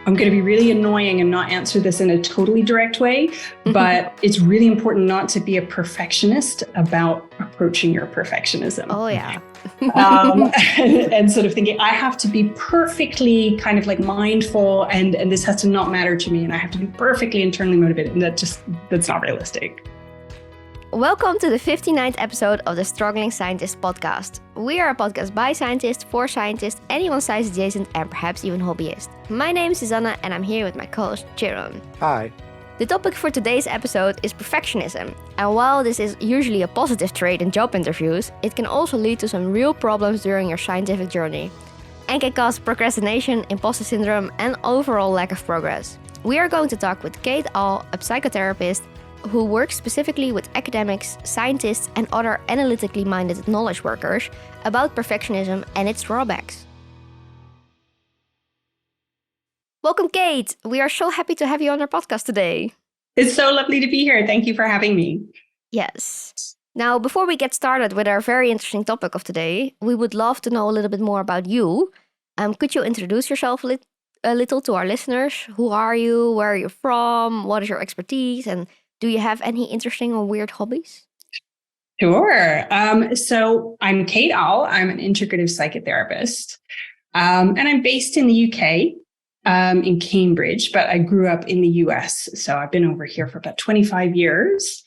I'm going to be really annoying and not answer this in a totally direct way, but it's really important not to be a perfectionist about approaching your perfectionism. Oh, yeah. And sort of thinking, I have to be perfectly kind of like mindful and this has to not matter to me and I have to be perfectly internally motivated. And that's not realistic. Welcome to the 59th episode of the Struggling Scientist podcast. We are a podcast by scientists, for scientists, anyone science adjacent, and perhaps even hobbyists. My name is Suzanne, and I'm here with my co-host Jayron. Hi. The topic for today's episode is perfectionism. And while this is usually a positive trait in job interviews, it can also lead to some real problems during your scientific journey, and can cause procrastination, impostor syndrome, and overall lack of progress. We are going to talk with Kate All, a psychotherapist who works specifically with academics, scientists, and other analytically minded knowledge workers about perfectionism and its drawbacks. Welcome, Kate. We are so happy to have you on our podcast today. It's so lovely to be here. Thank you for having me. Yes. Now, before we get started with our very interesting topic of today, we would love to know a little bit more about you. Could you introduce yourself a little to our listeners? Who are you? Where are you from? What is your expertise? And do you have any interesting or weird hobbies? Sure. So I'm Kate All. I'm an integrative psychotherapist. And I'm based in the UK, in Cambridge, but I grew up in the US. So I've been over here for about 25 years.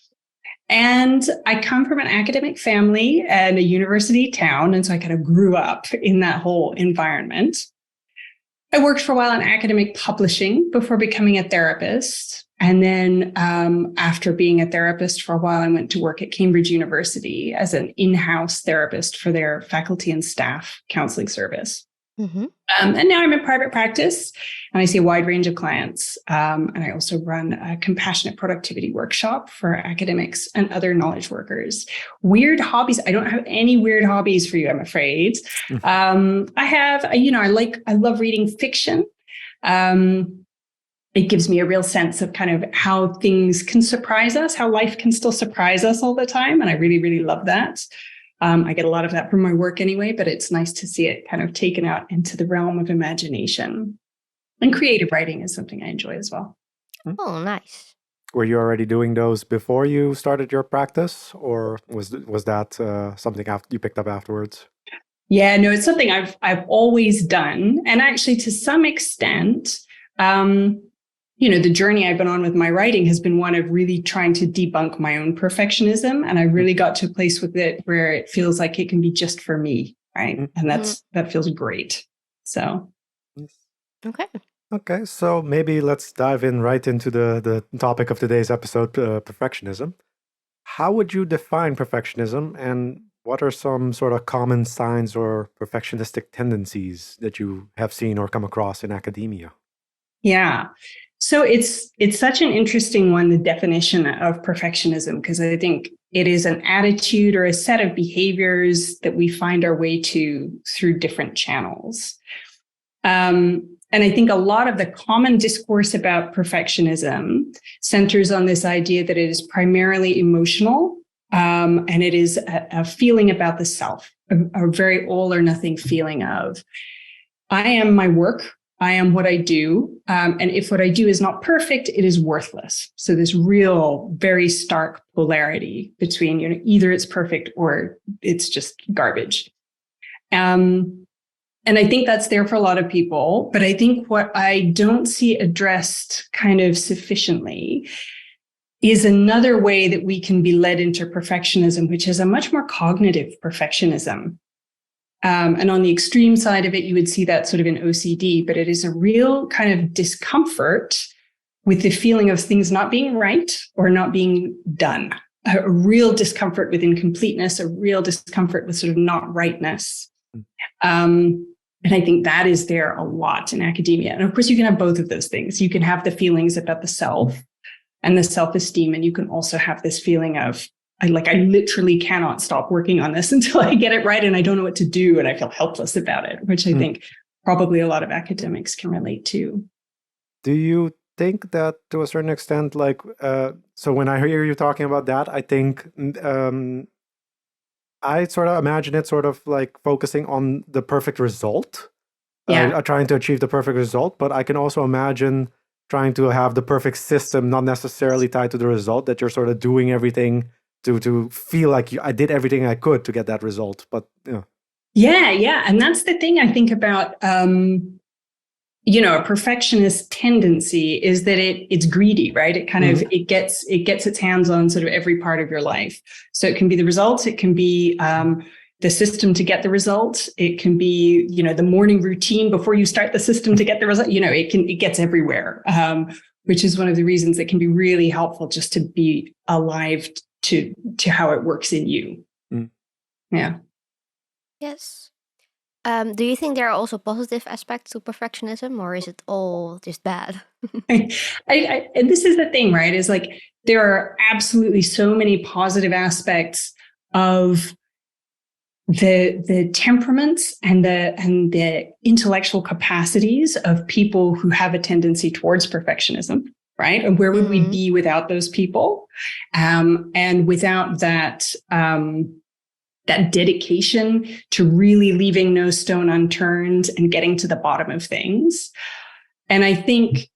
And I come from an academic family and a university town. And so I kind of grew up in that whole environment. I worked for a while in academic publishing before becoming a therapist. And then after being a therapist for a while, I went to work at Cambridge University as an in-house therapist for their faculty and staff counseling service. Mm-hmm. And now I'm in private practice and I see a wide range of clients. And I also run a compassionate productivity workshop for academics and other knowledge workers. Weird hobbies. I don't have any weird hobbies for you, I'm afraid. Mm-hmm. I love reading fiction. It gives me a real sense of kind of how things can surprise us, how life can still surprise us all the time. And I really, really love that. I get a lot of that from my work anyway, but it's nice to see it kind of taken out into the realm of imagination. And creative writing is something I enjoy as well. Oh, nice. Were you already doing those before you started your practice, or was that something you picked up afterwards? Yeah, no, it's something I've always done. And actually, to some extent, the journey I've been on with my writing has been one of really trying to debunk my own perfectionism. And I really got to a place with it where it feels like it can be just for me, right? And that feels great. So. Okay, so maybe let's dive in right into the topic of today's episode, perfectionism. How would you define perfectionism, and what are some sort of common signs or perfectionistic tendencies that you have seen or come across in academia? Yeah. So it's such an interesting one, the definition of perfectionism, because I think it is an attitude or a set of behaviors that we find our way to through different channels. And I think a lot of the common discourse about perfectionism centers on this idea that it is primarily emotional, and it is a feeling about the self, a very all or nothing feeling of, I am my work. I am what I do. And if what I do is not perfect, it is worthless. So this real, very stark polarity between, either it's perfect or it's just garbage. And I think that's there for a lot of people. But I think what I don't see addressed kind of sufficiently is another way that we can be led into perfectionism, which is a much more cognitive perfectionism. And on the extreme side of it, you would see that sort of in OCD, but it is a real kind of discomfort with the feeling of things not being right or not being done, a real discomfort with incompleteness, a real discomfort with sort of not rightness. And I think that is there a lot in academia. And of course, you can have both of those things. You can have the feelings about the self and the self-esteem, and you can also have this feeling of, I literally cannot stop working on this until I get it right, and I don't know what to do, and I feel helpless about it, which I think probably a lot of academics can relate to. Do you think that to a certain extent, so when I hear you talking about that, I think I sort of imagine it sort of like focusing on the perfect result Yeah. trying to achieve the perfect result. But I can also imagine trying to have the perfect system, not necessarily tied to the result, that you're sort of doing everything to feel like I did everything I could to get that result. But Yeah. And that's the thing I think about, a perfectionist tendency is that it's greedy, right? It kind of, it gets its hands on sort of every part of your life. So it can be the results. It can be, the system to get the result. It can be, the morning routine before you start the system to get the result. It gets everywhere, which is one of the reasons it can be really helpful just to be alive to how it works in you. Yeah. Yes. Do you think there are also positive aspects to perfectionism, or is it all just bad? And this is the thing, right? Is like there are absolutely so many positive aspects of the temperaments and the intellectual capacities of people who have a tendency towards perfectionism, right? And where would we be without those people? And without that that dedication to really leaving no stone unturned and getting to the bottom of things. And I think,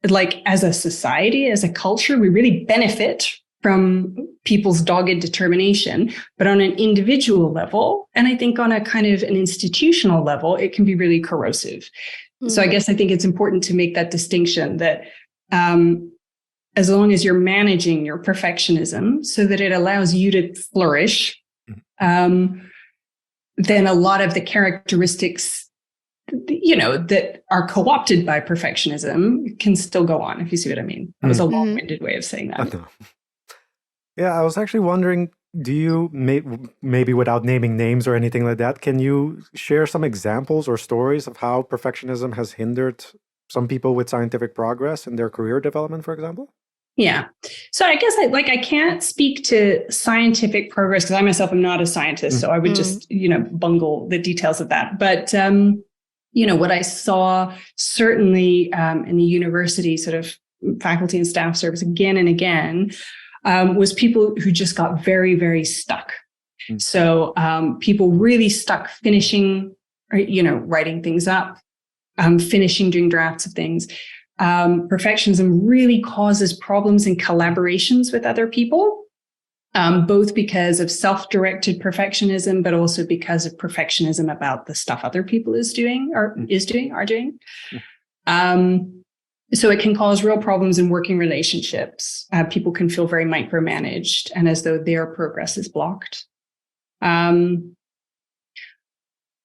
like, as a society, as a culture, we really benefit from people's dogged determination, but on an individual level, and I think on a kind of an institutional level, it can be really corrosive. So I guess I think it's important to make that distinction that as long as you're managing your perfectionism so that it allows you to flourish, then a lot of the characteristics, that are co-opted by perfectionism can still go on, if you see what I mean. That was a long-winded way of saying that. Yeah, I was actually wondering, do you, maybe without naming names or anything like that, can you share some examples or stories of how perfectionism has hindered some people with scientific progress in their career development, for example? Yeah. So I guess I can't speak to scientific progress because I myself am not a scientist. So I would just, bungle the details of that. But, what I saw certainly in the university sort of faculty and staff service again and again was people who just got very, very stuck. So people really stuck finishing, writing things up, finishing doing drafts of things. Perfectionism really causes problems in collaborations with other people, both because of self-directed perfectionism, but also because of perfectionism about the stuff other people are doing. So it can cause real problems in working relationships. People can feel very micromanaged and as though their progress is blocked.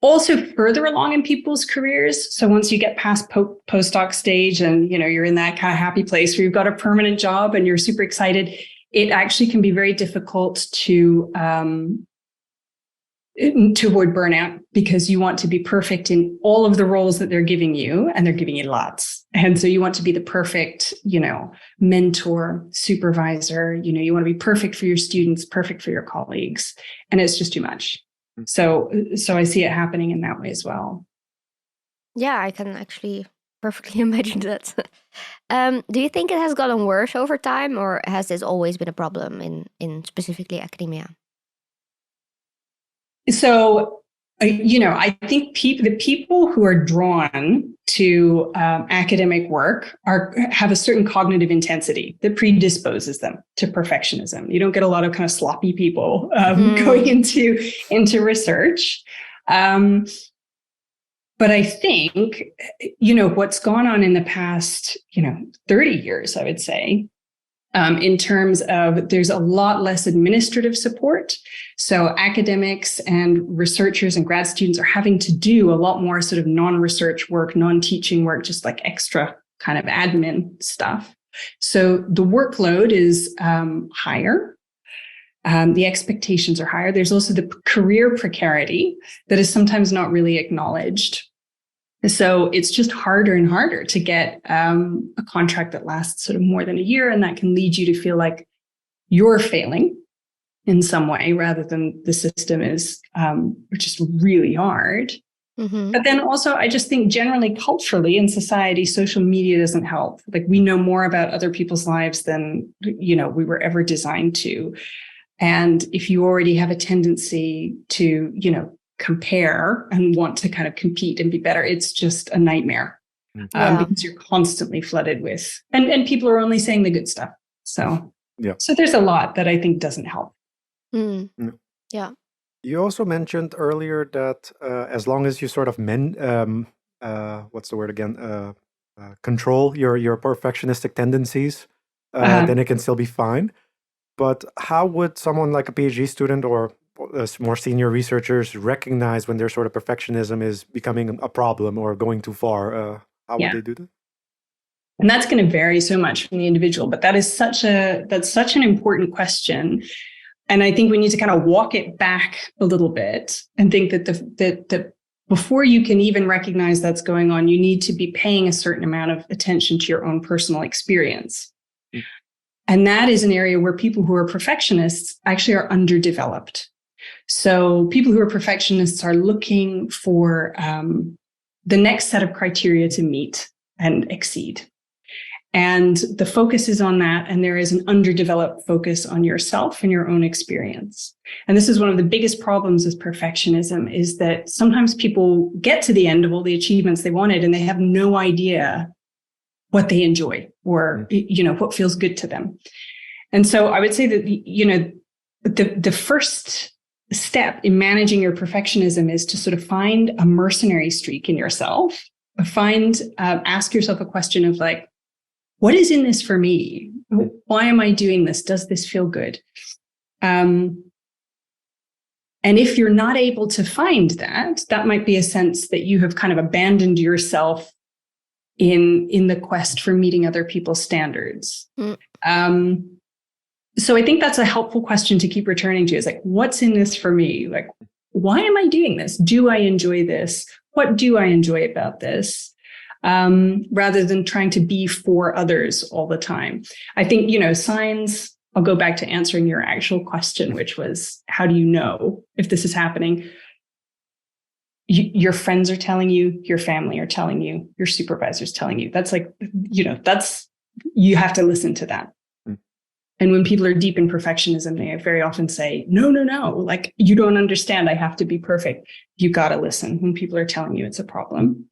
Also further along in people's careers. So once you get past postdoc stage and, you're in that kind of happy place where you've got a permanent job and you're super excited, it actually can be very difficult to avoid burnout because you want to be perfect in all of the roles that they're giving you, and they're giving you lots. And so you want to be the perfect, mentor, supervisor, you want to be perfect for your students, perfect for your colleagues. And it's just too much. So I see it happening in that way as well. Yeah, I can actually perfectly imagine that. Do you think it has gotten worse over time, or has this always been a problem in specifically academia? So, I think the people who are drawn to academic work have a certain cognitive intensity that predisposes them to perfectionism. You don't get a lot of kind of sloppy people going into research. But I think, what's gone on in the past, 30 years, I would say, in terms of there's a lot less administrative support. So academics and researchers and grad students are having to do a lot more sort of non-research work, non-teaching work, just like extra kind of admin stuff. So the workload is higher. The expectations are higher. There's also the career precarity that is sometimes not really acknowledged. So it's just harder and harder to get a contract that lasts sort of more than a year, and that can lead you to feel like you're failing in some way rather than the system is just really hard. But then also, I just think generally culturally in society, social media doesn't help. Like we know more about other people's lives than, we were ever designed to. And if you already have a tendency to, compare and want to kind of compete and be better, it's just a nightmare. Because you're constantly flooded with, and people are only saying the good stuff. So, so there's a lot that I think doesn't help. Yeah. You also mentioned earlier that as long as you sort of what's the word again? Control your perfectionistic tendencies, then it can still be fine. But how would someone like a PhD student or more senior researchers recognize when their sort of perfectionism is becoming a problem or going too far? How would they do that? And that's going to vary so much from the individual, but that's such an important question. And I think we need to kind of walk it back a little bit and think that that before you can even recognize that's going on, you need to be paying a certain amount of attention to your own personal experience. And that is an area where people who are perfectionists actually are underdeveloped. So people who are perfectionists are looking for the next set of criteria to meet and exceed. And the focus is on that. And there is an underdeveloped focus on yourself and your own experience. And this is one of the biggest problems with perfectionism, is that sometimes people get to the end of all the achievements they wanted and they have no idea what they enjoy or, what feels good to them. And so I would say that, the first step in managing your perfectionism is to sort of find a mercenary streak in yourself. Ask yourself a question of like, what is in this for me? Why am I doing this? Does this feel good? And if you're not able to find that, that might be a sense that you have kind of abandoned yourself in the quest for meeting other people's standards. So I think that's a helpful question to keep returning to, is like, what's in this for me? Like, why am I doing this? Do I enjoy this? What do I enjoy about this? Rather than trying to be for others all the time. I think, signs, I'll go back to answering your actual question, which was, how do you know if this is happening? Your friends are telling you, your family are telling you, your supervisor's telling you. That's like, you have to listen to that. And when people are deep in perfectionism, they very often say, no, like, you don't understand. I have to be perfect. You got to listen when people are telling you it's a problem.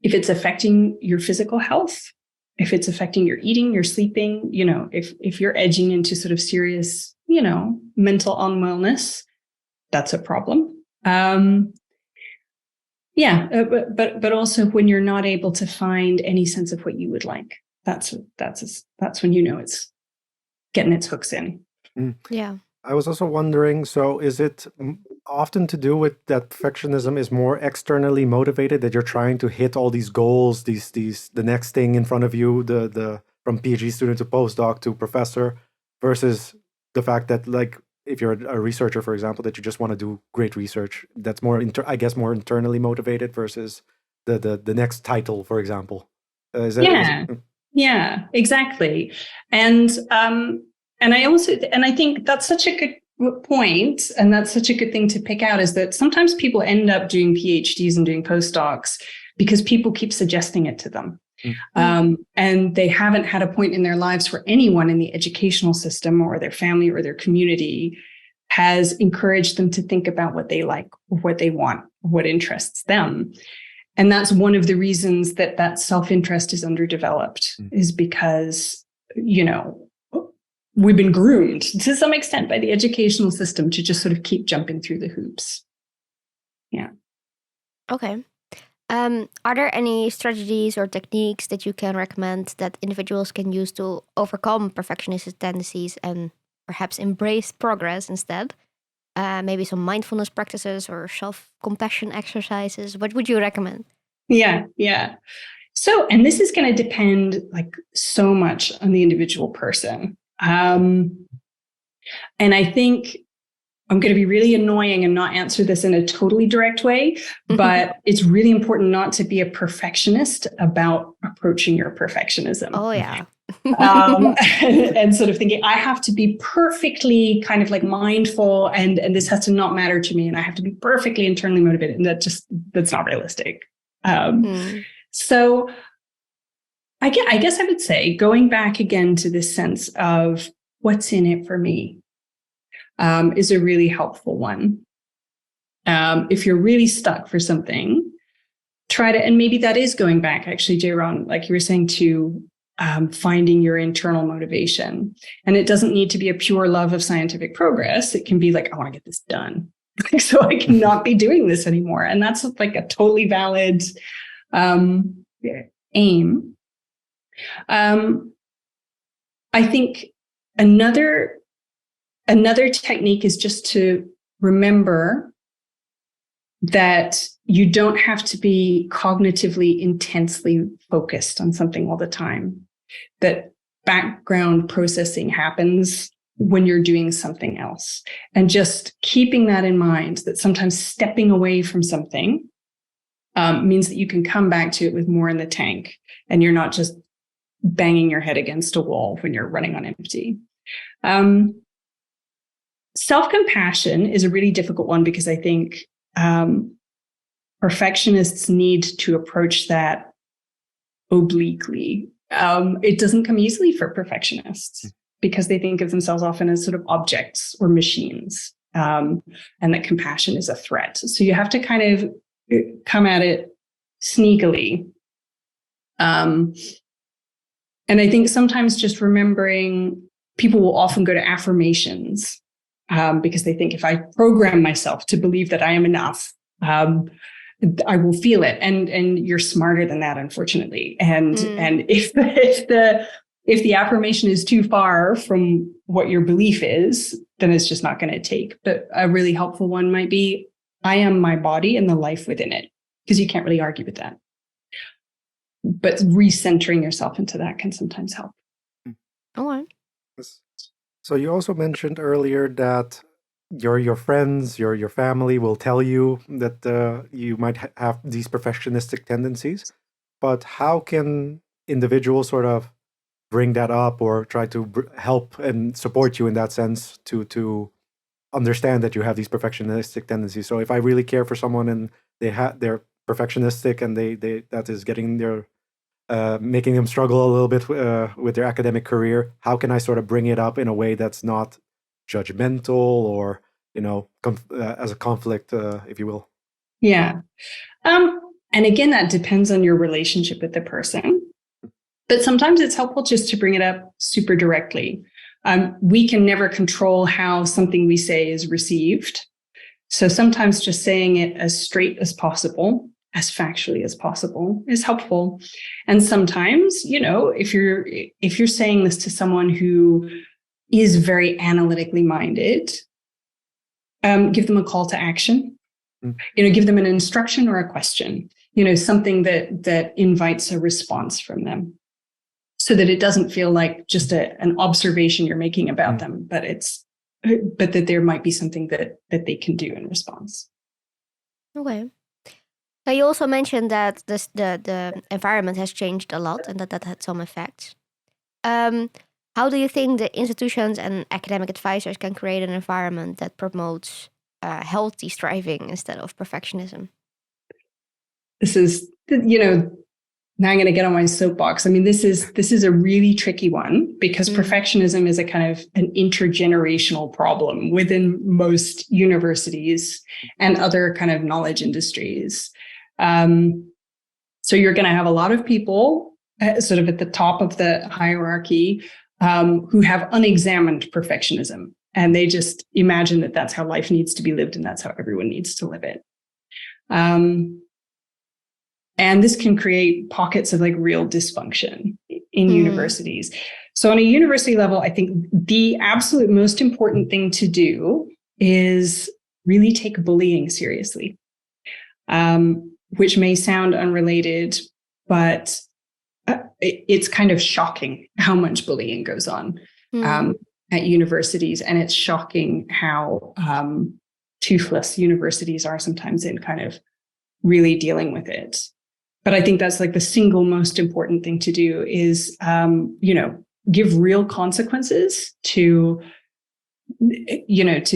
If it's affecting your physical health, if it's affecting your eating, your sleeping, if you're edging into sort of serious, mental unwellness, that's a problem. But also when you're not able to find any sense of what you would like, that's when it's getting its hooks in. Yeah. I was also wondering, so is it often to do with that perfectionism is more externally motivated, that you're trying to hit all these goals, the next thing in front of you, the from PhD student to postdoc to professor, versus the fact that, like, if you're a researcher, for example, that you just want to do great research, that's more, more internally motivated versus the next title, for example. Yeah, exactly. And I think that's such a good point, and that's such a good thing to pick out, is that sometimes people end up doing PhDs and doing postdocs because people keep suggesting it to them. And they haven't had a point in their lives where anyone in the educational system or their family or their community has encouraged them to think about what they like, or what they want, or what interests them. And that's one of the reasons that self-interest is underdeveloped, is because, we've been groomed to some extent by the educational system to just sort of keep jumping through the hoops. Yeah. Okay. Are there any strategies or techniques that you can recommend that individuals can use to overcome perfectionist tendencies and perhaps embrace progress instead? Maybe some mindfulness practices or self-compassion exercises. What would you recommend? Yeah. So, and this is going to depend like so much on the individual person. And I think I'm going to be really annoying and not answer this in a totally direct way, but it's really important not to be a perfectionist about approaching your perfectionism. Oh, yeah. And sort of thinking, I have to be perfectly kind of like mindful, and this has to not matter to me, and I have to be perfectly internally motivated. And that's not realistic. So I guess I would say, going back again to this sense of what's in it for me, is a really helpful one. If you're really stuck for something, try to, and maybe that is going back, actually, Jayron, like you were saying, to finding your internal motivation. And it doesn't need to be a pure love of scientific progress. It can be like, I want to get this done. So I cannot be doing this anymore. And that's like a totally valid aim. I think another technique is just to remember that you don't have to be cognitively intensely focused on something all the time, that background processing happens when you're doing something else. And just keeping that in mind, that sometimes stepping away from something means that you can come back to it with more in the tank, and you're not just banging your head against a wall when you're running on empty. Self-compassion is a really difficult one, because I think perfectionists need to approach that obliquely. It doesn't come easily for perfectionists, because they think of themselves often as sort of objects or machines, and that compassion is a threat. So you have to kind of come at it sneakily. And I think sometimes just remembering, people will often go to affirmations, because they think, if I program myself to believe that I am enough, I will feel it. And you're smarter than that, unfortunately. And if the affirmation is too far from what your belief is, then it's just not going to take. But a really helpful one might be, I am my body and the life within it, because you can't really argue with that. But recentering yourself into that can sometimes help. All right. So you also mentioned earlier that your friends, your family will tell you that you might have these perfectionistic tendencies. But how can individuals sort of bring that up, or try to help and support you in that sense, to understand that you have these perfectionistic tendencies? So if I really care for someone and they're perfectionistic, and they that is getting their making them struggle a little bit with their academic career, how can I sort of bring it up in a way that's not judgmental, or as a conflict, if you will? Yeah. And again, that depends on your relationship with the person. But sometimes it's helpful just to bring it up super directly. We can never control how something we say is received. So sometimes just saying it as straight as possible, as factually as possible, is helpful. And sometimes, if you're saying this to someone who is very analytically minded, give them a call to action. Give them an instruction or a question. Something that invites a response from them, so that it doesn't feel like just an observation you're making about them, but that there might be something that they can do in response. Okay. Now, you also mentioned that the environment has changed a lot, and that had some effects. How do you think the institutions and academic advisors can create an environment that promotes healthy striving instead of perfectionism? This is, now I'm going to get on my soapbox. I mean, this is a really tricky one, because perfectionism is a kind of an intergenerational problem within most universities and other kind of knowledge industries. So you're going to have a lot of people sort of at the top of the hierarchy who have unexamined perfectionism, and they just imagine that that's how life needs to be lived, and that's how everyone needs to live it. And this can create pockets of like real dysfunction in universities. So on a university level, I think the absolute most important thing to do is really take bullying seriously, which may sound unrelated, but it's kind of shocking how much bullying goes on at universities. And it's shocking how toothless universities are sometimes in kind of really dealing with it. But I think that's like the single most important thing to do is, give real consequences to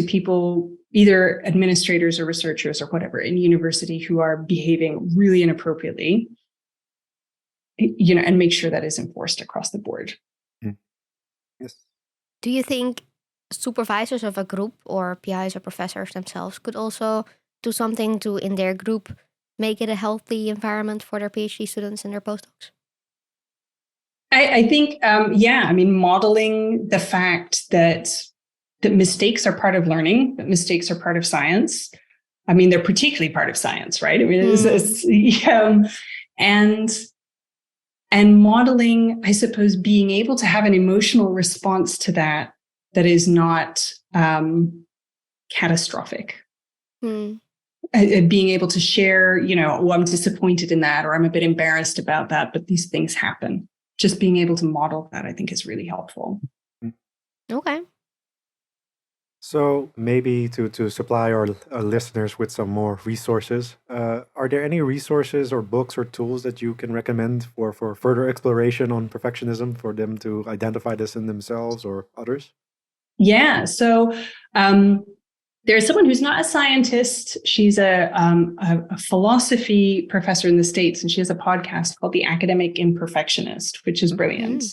people, either administrators or researchers or whatever in university, who are behaving really inappropriately, and make sure that is enforced across the board. Yes. Do you think supervisors of a group, or PIs or professors themselves, could also do something to, in their group, make it a healthy environment for their PhD students and their postdocs? I think, modeling the fact that mistakes are part of learning, that mistakes are part of science. I mean, they're particularly part of science, right? I mean, and modeling, I suppose, being able to have an emotional response to that is not catastrophic. Being able to share, I'm disappointed in that, or I'm a bit embarrassed about that, but these things happen. Just being able to model that, I think, is really helpful. Okay. So maybe to supply our listeners with some more resources, are there any resources or books or tools that you can recommend for further exploration on perfectionism for them to identify this in themselves or others? Yeah. So there's someone who's not a scientist. She's a philosophy professor in the States, and she has a podcast called The Academic Imperfectionist, which is brilliant.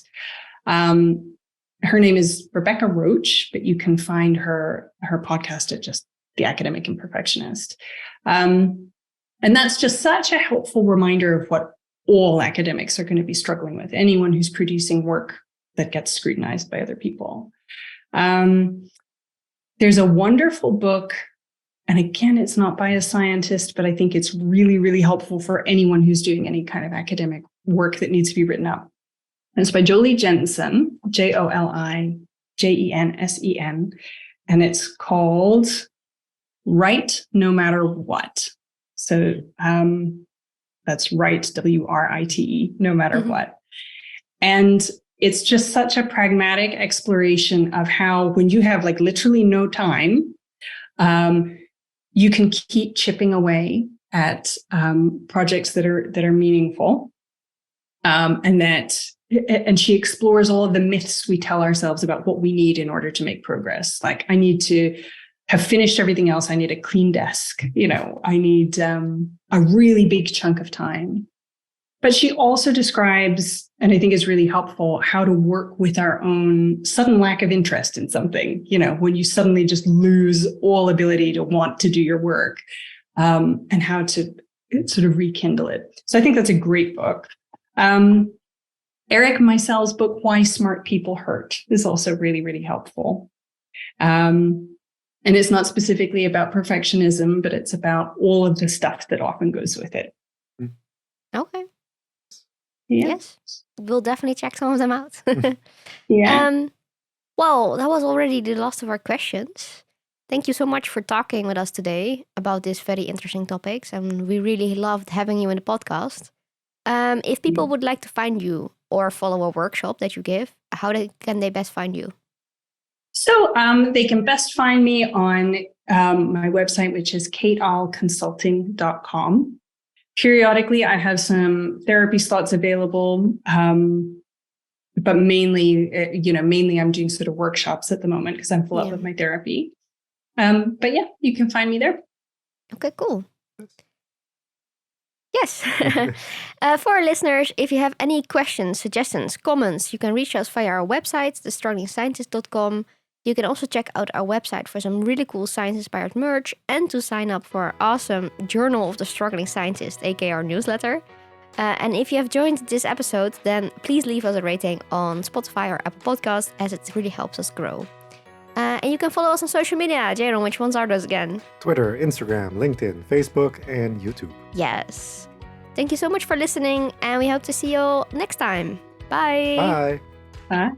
Her name is Rebecca Roach, but you can find her podcast at just The Academic Imperfectionist. And that's just such a helpful reminder of what all academics are going to be struggling with, anyone who's producing work that gets scrutinized by other people. There's a wonderful book, and again, it's not by a scientist, but I think it's really, really helpful for anyone who's doing any kind of academic work that needs to be written up. And it's by Jolie Jensen, Jolijensen, and it's called Write No Matter What. So that's write, WRITE, no matter what. And it's just such a pragmatic exploration of how, when you have like literally no time, you can keep chipping away at projects that are meaningful, and she explores all of the myths we tell ourselves about what we need in order to make progress. Like, I need to have finished everything else. I need a clean desk. I need a really big chunk of time. But she also describes, and I think is really helpful, how to work with our own sudden lack of interest in something, when you suddenly just lose all ability to want to do your work, and how to sort of rekindle it. So I think that's a great book. Eric Meisel's book, Why Smart People Hurt, is also really, really helpful. And it's not specifically about perfectionism, but it's about all of the stuff that often goes with it. Okay. Yeah. Yes, we'll definitely check some of them out. Yeah. Well, that was already the last of our questions. Thank you so much for talking with us today about these very interesting topics, and we really loved having you in the podcast. If people would like to find you or follow a workshop that you give, can they best find you? So they can best find me on my website, which is kateallconsulting.com. Periodically, I have some therapy slots available, but mainly I'm doing sort of workshops at the moment because I'm full up with my therapy. But yeah, you can find me there. Okay, cool. Yes. For our listeners, if you have any questions, suggestions, comments, you can reach us via our website, thestrugglingscientist.com. You can also check out our website for some really cool science-inspired merch and to sign up for our awesome Journal of the Struggling Scientist, aka our newsletter. And if you have joined this episode, then please leave us a rating on Spotify or Apple Podcasts, as it really helps us grow. And you can follow us on social media. Jayron, which ones are those again? Twitter, Instagram, LinkedIn, Facebook, and YouTube. Yes. Thank you so much for listening, and we hope to see you all next time. Bye. Bye. Bye.